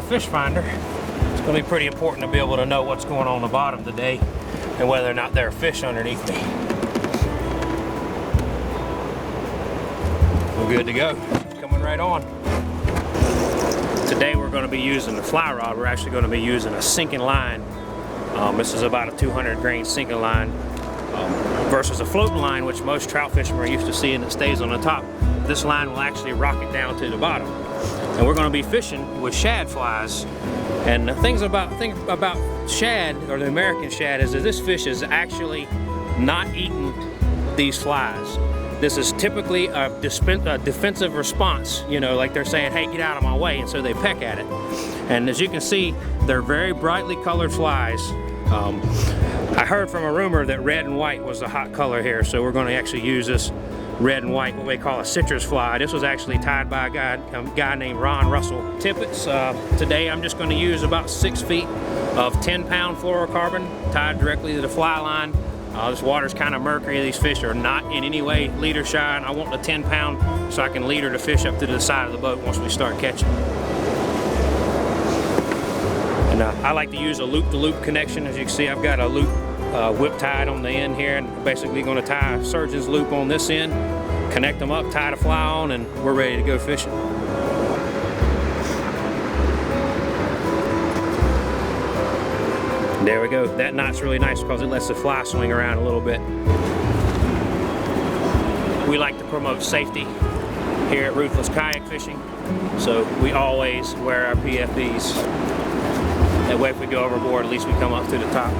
fish finder. It's going to be pretty important to be able to know what's going on the bottom today and whether or not there are fish underneath me. We're good to go. Coming right on. Today we're going to be using the fly rod. We're actually going to be using a sinking line. This is about a 200 grain sinking line versus a floating line, which most trout fishermen are used to seeing that stays on the top. This line will actually rock it down to the bottom. And we're going to be fishing with shad flies. And the thing about shad, or the American shad, is that this fish is actually not eating these flies. This is typically a defensive response, you know, like they're saying, hey, get out of my way, and so they peck at it. And as you can see, they're very brightly colored flies. I heard from a rumor that red and white was the hot color here, so we're going to actually use this red and white, what we call a citrus fly. This was actually tied by a guy named Ron Russell Tippets. Today I'm just going to use about 6 feet of 10-pound fluorocarbon tied directly to the fly line. This water's kind of murky. These fish are not in any way leader shy, and I want the 10-pound so I can leader the fish up to the side of the boat once we start catching. And I like to use a loop-to-loop connection. As you can see, I've got a loop whip tied on the end here, and basically going to tie a surgeon's loop on this end, connect them up, tie the fly on, and we're ready to go fishing. There we go. That knot's really nice because it lets the fly swing around a little bit. We like to promote safety here at Ruthless Kayak Fishing, so we always wear our PFDs. That way if we go overboard, at least we come up to the top.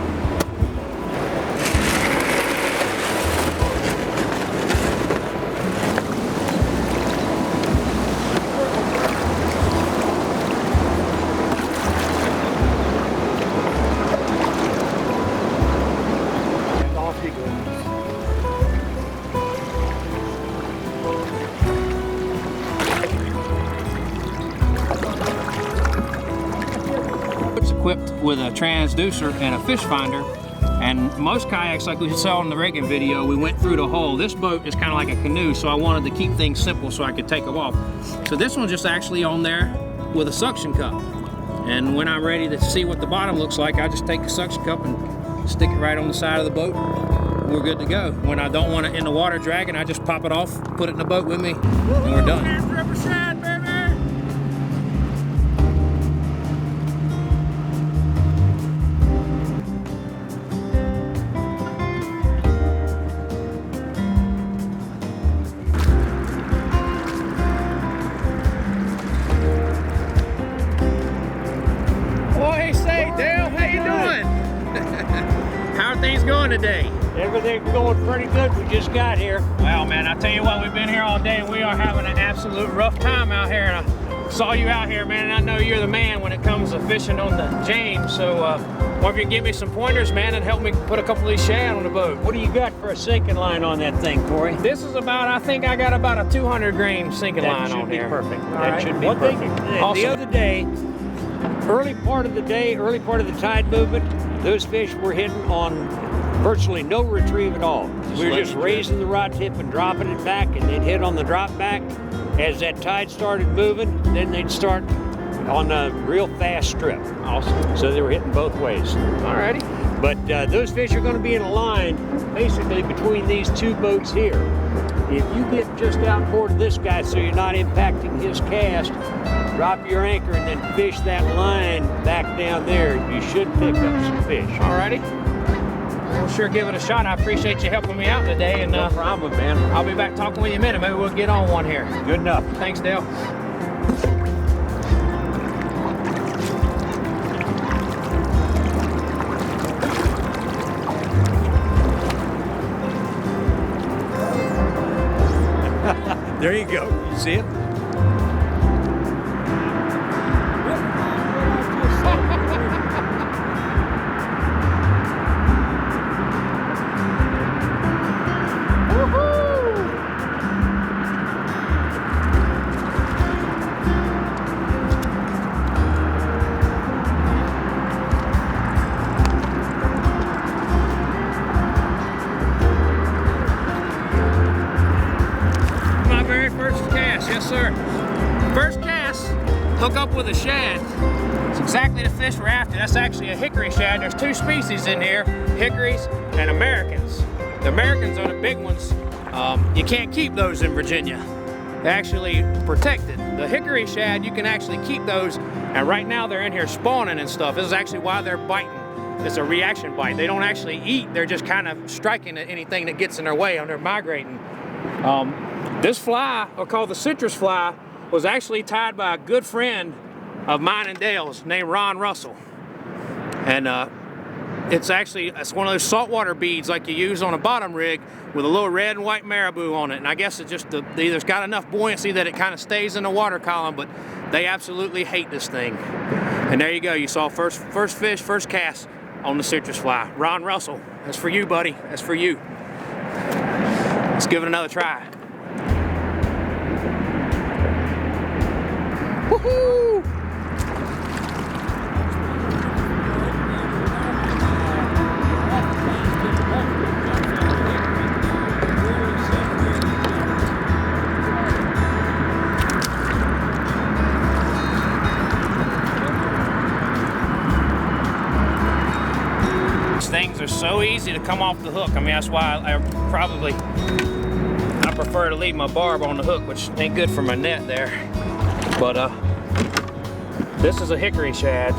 Equipped with a transducer and a fish finder, and most kayaks, like we saw in the rigging video, we went through the hole. This boat is kind of like a canoe, so I wanted to keep things simple so I could take them off. So this one's just actually on there with a suction cup, and when I'm ready to see what the bottom looks like, I just take the suction cup and stick it right on the side of the boat. We're good to go. When I don't want it in the water dragging, I just pop it off, put it in the boat with me, and we're done. How are things going today? Everything's going pretty good. We just got here. Well, man, I tell you what, we've been here all day and we are having an absolute rough time out here. And I saw you out here, man, and I know you're the man when it comes to fishing on the James. So, why don't you give me some pointers, man, and help me put a couple of these shad on the boat? What do you got for a sinking line on that thing, Cory? This is about, I think I got about a 200 grain sinking line on here. That should be perfect. All right. Should be perfect. Awesome. The other day, early part of the tide movement, those fish were hitting on virtually no retrieve at all. We were just raising the rod tip and dropping it back, and they'd hit on the drop back. As that tide started moving, then they'd start on a real fast strip. Awesome. So they were hitting both ways. Alrighty. But those fish are going to be in a line basically between these two boats here. If you get just outboard of this guy so you're not impacting his cast, drop your anchor and then fish that line back down there. You should pick up some fish. Alrighty. We'll sure give it a shot. I appreciate you helping me out today. And no problem, man. I'll be back talking with you in a minute. Maybe we'll get on one here. Good enough. Thanks, Dale. There you go. You see it? Yes, sir. hook up with a shad. It's exactly the fish we're after. That's actually a hickory shad. There's two species in here, hickories and Americans. The Americans are the big ones. You can't keep those in Virginia. They're actually protected. The hickory shad, you can actually keep those, and right now they're in here spawning and stuff. This is actually why they're biting. It's a reaction bite. They don't actually eat, they're just kind of striking at anything that gets in their way when they're migrating. This fly, called the citrus fly, was actually tied by a good friend of mine and Dale's named Ron Russell. And it's one of those saltwater beads like you use on a bottom rig with a little red and white marabou on it. And I guess it's just it's got enough buoyancy that it kind of stays in the water column, but they absolutely hate this thing. And there you go, you saw first fish, first cast on the citrus fly. Ron Russell, that's for you, buddy. That's for you. Let's give it another try. Woohoo! Things are so easy to come off the hook. I mean, that's why I prefer to leave my barb on the hook, which ain't good for my net there. But this is a hickory shad.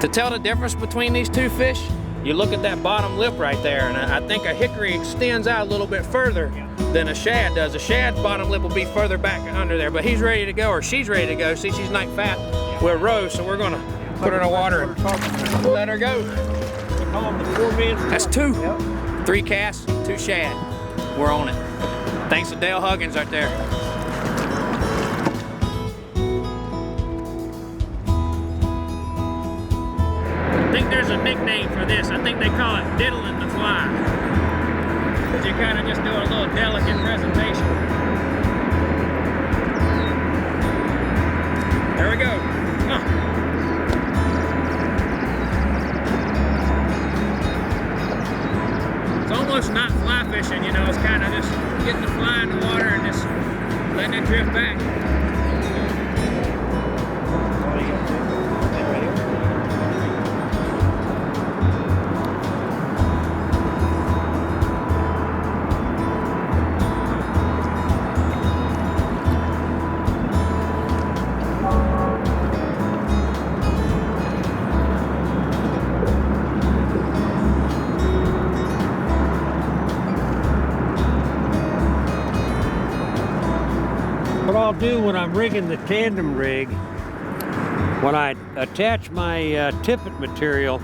To tell the difference between these two fish, you look at that bottom lip right there, and I think a hickory extends out a little bit further than a shad does. A shad's bottom lip will be further back under there, but he's ready to go, or she's ready to go. See, she's not fat. We're Routh, so we're gonna put her in the water and let her go. That's two. 3 casts, 2 shad. We're on it. Thanks to Dale Huggins right there. I think there's a nickname for this. I think they call it diddling the fly. Because you kind of just do a little delicate presentation. There we go. It's almost not fly fishing, you know, it's kind of just getting the fly in the water and just letting it drift back. What I'll do when I'm rigging the tandem rig, when I attach my tippet material,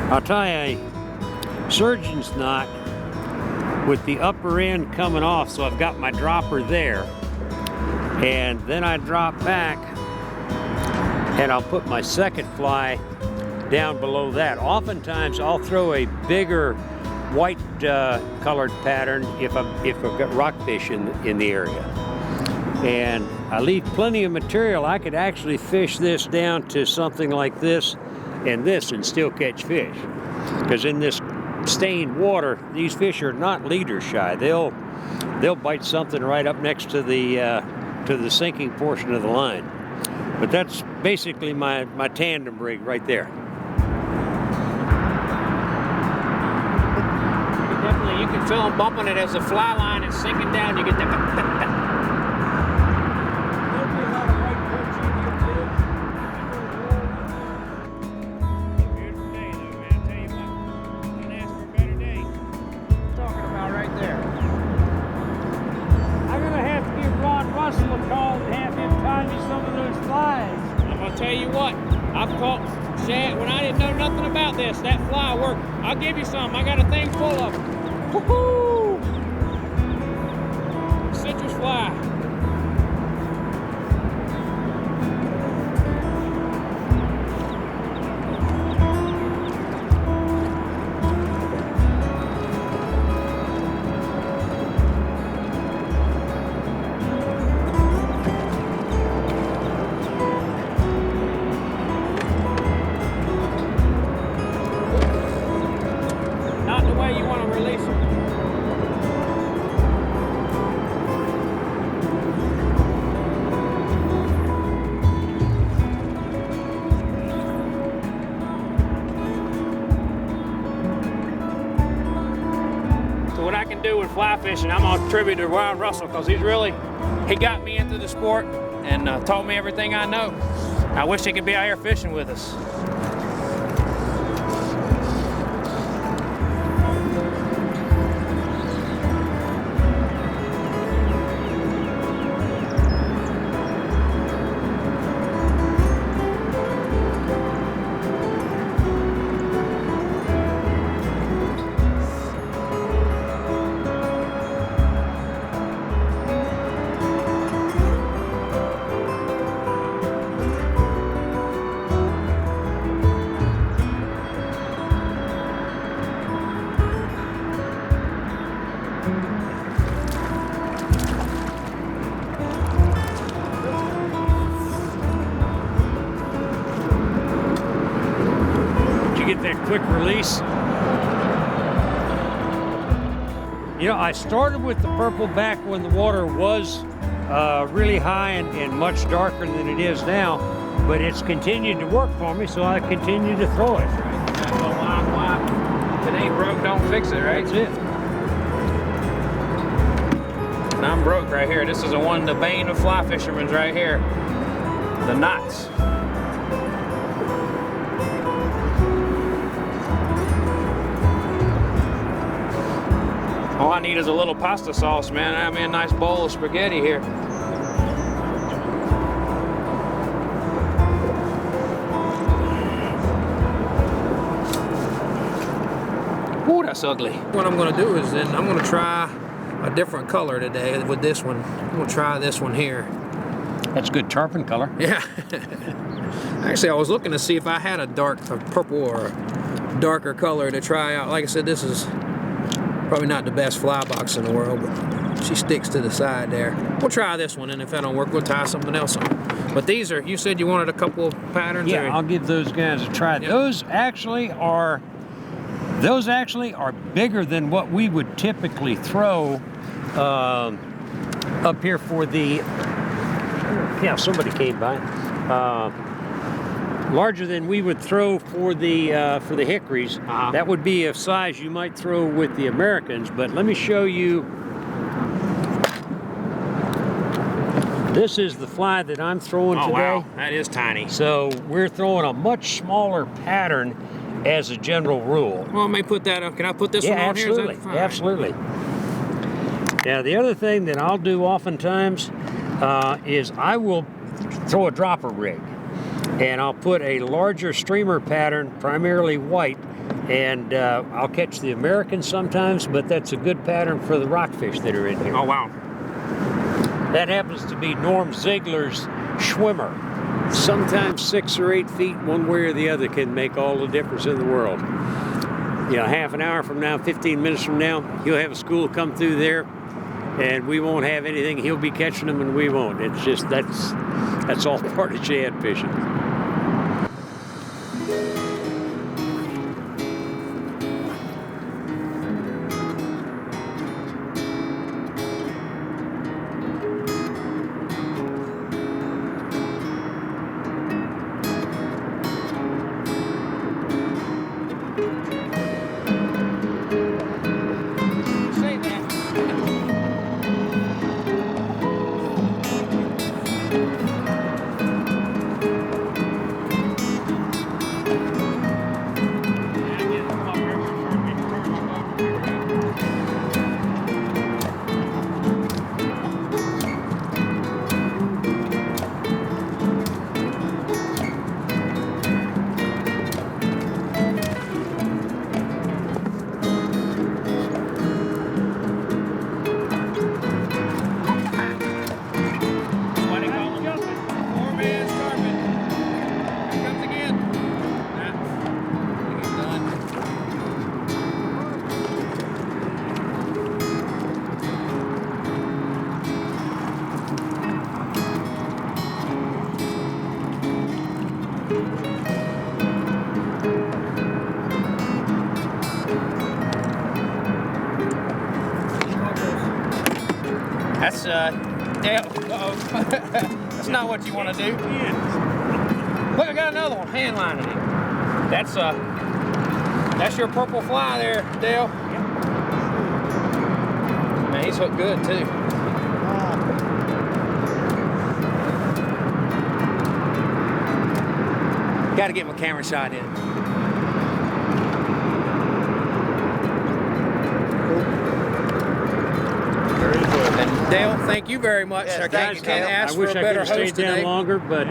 I'll tie a surgeon's knot with the upper end coming off, so I've got my dropper there. And then I drop back and I'll put my second fly down below that. Oftentimes I'll throw a bigger white colored pattern if I've got rockfish in the area. And I leave plenty of material. I could actually fish this down to something like this and still catch fish. Because in this stained water, these fish are not leader shy. They'll bite something right up next to the sinking portion of the line. But that's basically my tandem rig right there. You can feel them bumping it as the fly line is sinking down. You get that. Beautiful day, though, man. I tell you what, you can ask for a better day. Talking about right there. I'm gonna have to give Ron Russell a call and have him tie me some of those flies. I'm gonna tell you what, I've caught shad when I didn't know nothing about this. That fly worked. I'll give you some. I got a thing full of them. Woohoo! Citrus fly. Not the way you want to release them. fly fishing, I'm gonna attribute to Ryan Russell, because he got me into the sport and taught me everything I know. I wish he could be out here fishing with us. That quick release. You know, I started with the purple back when the water was really high and much darker than it is now, but it's continued to work for me, so I continue to throw it. If it ain't broke, don't fix it, right? That's it. And I'm broke right here. This is the bane of fly fishermen right here. The knots. All I need is a little pasta sauce, man. I mean, a nice bowl of spaghetti here. Ooh, that's ugly. What I'm gonna do is I'm gonna try a different color today with this one. I'm gonna try this one here. That's good tarpon color. Yeah. Actually, I was looking to see if I had a purple or a darker color to try out. Like I said, this is probably not the best fly box in the world, but she sticks to the side there. We'll try this one, and if that don't work, we'll try something else on. But these are, you said you wanted a couple of patterns? Yeah, or? I'll give those guys a try. Yep. Those actually are bigger than what we would typically throw up here for the, yeah, somebody came by. Larger than we would throw for the hickories. That would be a size you might throw with the Americans, but let me show you. This is the fly that I'm throwing today. Wow, that is tiny. So we're throwing a much smaller pattern as a general rule. Well, I may put that up. Can I put this one on here? Yeah, absolutely. Now, the other thing that I'll do oftentimes is I will throw a dropper rig. And I'll put a larger streamer pattern, primarily white, and I'll catch the Americans sometimes, but that's a good pattern for the rockfish that are in here. Oh, wow. That happens to be Norm Ziegler's Schwimmer. Sometimes 6 or 8 feet, one way or the other, can make all the difference in the world. You know, half an hour from now, 15 minutes from now, he'll have a school come through there, and we won't have anything. He'll be catching them, and we won't. It's just, that's all part of shad fishing. That's that's not what you want to do. Look, I got another one, hand lining it. That's your purple fly there, Dale. man. He's hooked good too. Got to get my camera shot in. And Dale, thank you very much. Yes, I thanks, can't Dale. ask I for wish a I better could have host stayed down today. longer, but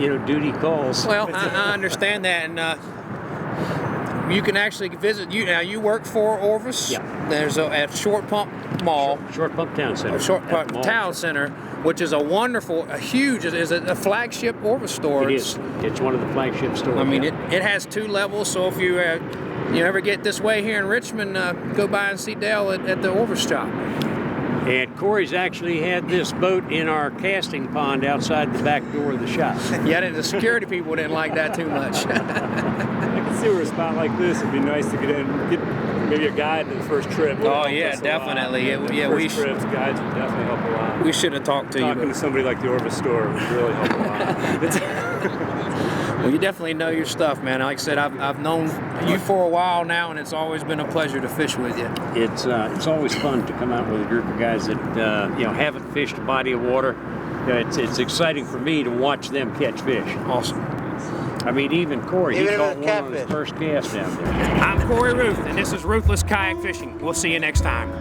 you know, duty calls. Well, I understand that, and you can actually visit. You work for Orvis. Yeah. There's at Short Pump Mall. Short Pump Town Center. Short at Pump the mall. Town Center, which is a wonderful, a huge, is a flagship Orvis store. It is. It's one of the flagship stores. I mean, yeah. it has 2 levels. So if you ever get this way here in Richmond, go by and see Dale at the Orvis shop. And Cory's actually had this boat in our casting pond outside the back door of the shop. Yeah, the security people didn't like that too much. I can see where a spot like this would be nice to get in, get maybe a guide to the first trip. Oh yeah, definitely. First trips, guides would definitely help a lot. We should have talked to you. Talking to somebody like the Orvis store would really help a lot. Well, you definitely know your stuff, man. Like I said, I've known you for a while now, and it's always been a pleasure to fish with you. It's always fun to come out with a group of guys that you know, haven't fished a body of water. It's exciting for me to watch them catch fish. Awesome. I mean, even Cory, he Even if caught it's one on his catfish. first cast down there. I'm Cory Routh, and this is Ruthless Kayak Fishing. We'll see you next time.